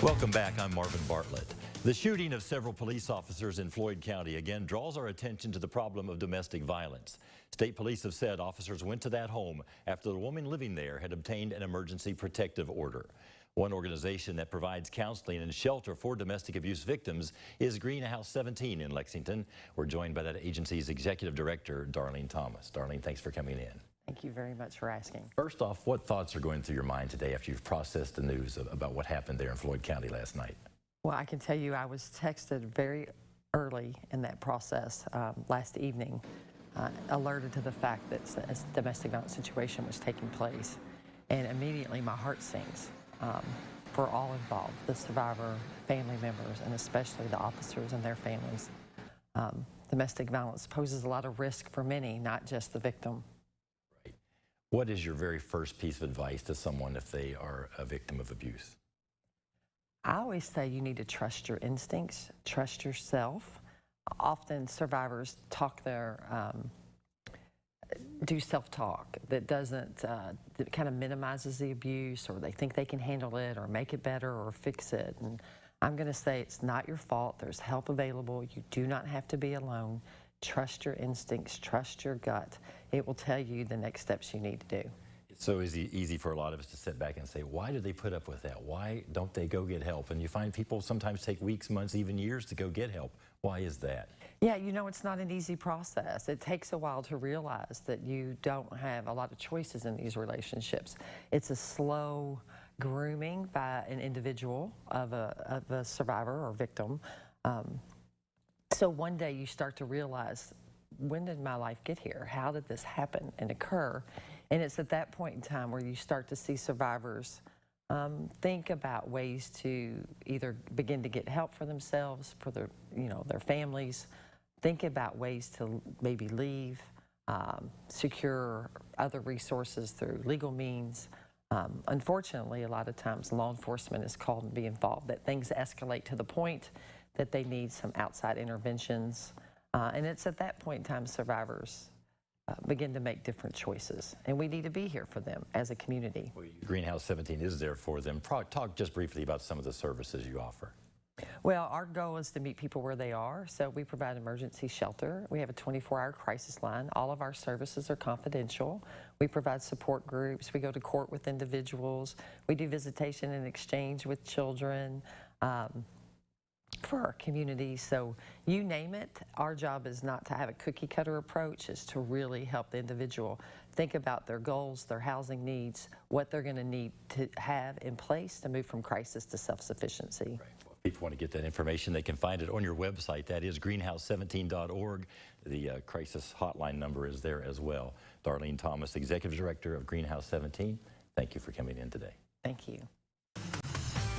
Welcome back. I'm Marvin Bartlett. The shooting of several police officers in Floyd County again draws our attention to the problem of domestic violence. State police have said officers went to that home after the woman living there had obtained an emergency protective order. One organization that provides counseling and shelter for domestic abuse victims is Greenhouse 17 in Lexington. We're joined by that agency's executive director, Darlene Thomas. Darlene, thanks for coming in. Thank you very much for asking. First off, what thoughts are going through your mind today after you've processed the news about what happened there in Floyd County last night? Well, I can tell you I was texted very early in that process last evening, alerted to the fact that a domestic violence situation was taking place. And immediately my heart sinks for all involved, the survivor, family members, and especially the officers and their families. Domestic violence poses a lot of risk for many, not just the victim. What is your very first piece of advice to someone if they are a victim of abuse? I always say you need to trust your instincts, trust yourself. Often survivors do self-talk that that kind of minimizes the abuse, or they think they can handle it or make it better or fix it. And I'm going to say it's not your fault. There's help available. You do not have to be alone. Trust your instincts, trust your gut. It will tell you the next steps you need to do. It's so easy for a lot of us to sit back and say, why do they put up with that? Why don't they go get help? And you find people sometimes take weeks, months, even years to go get help. Why is that? Yeah, you know, it's not an easy process. It takes a while to realize that you don't have a lot of choices in these relationships. It's a slow grooming by an individual of a survivor or victim. So one day you start to realize, when did my life get here? How did this happen and occur? And it's at that point in time where you start to see survivors think about ways to either begin to get help for themselves, for their families, think about ways to maybe leave, secure other resources through legal means. Unfortunately, a lot of times law enforcement is called to be involved, that things escalate to the point that they need some outside interventions. And it's at that point in time survivors begin to make different choices. And we need to be here for them as a community. Well, Greenhouse 17 is there for them. Talk just briefly about some of the services you offer. Well, our goal is to meet people where they are. So we provide emergency shelter. We have a 24-hour crisis line. All of our services are confidential. We provide support groups. We go to court with individuals. We do visitation and exchange with children. For our community. So you name it, our job is not to have a cookie cutter approach, is to really help the individual think about their goals, their housing needs, what they're going to need to have in place to move from crisis to self-sufficiency. Right. Well, if people want to get that information, they can find it on your website. That is greenhouse17.org. The crisis hotline number is there as well. Darlene Thomas, Executive Director of Greenhouse 17, thank you for coming in today. Thank you.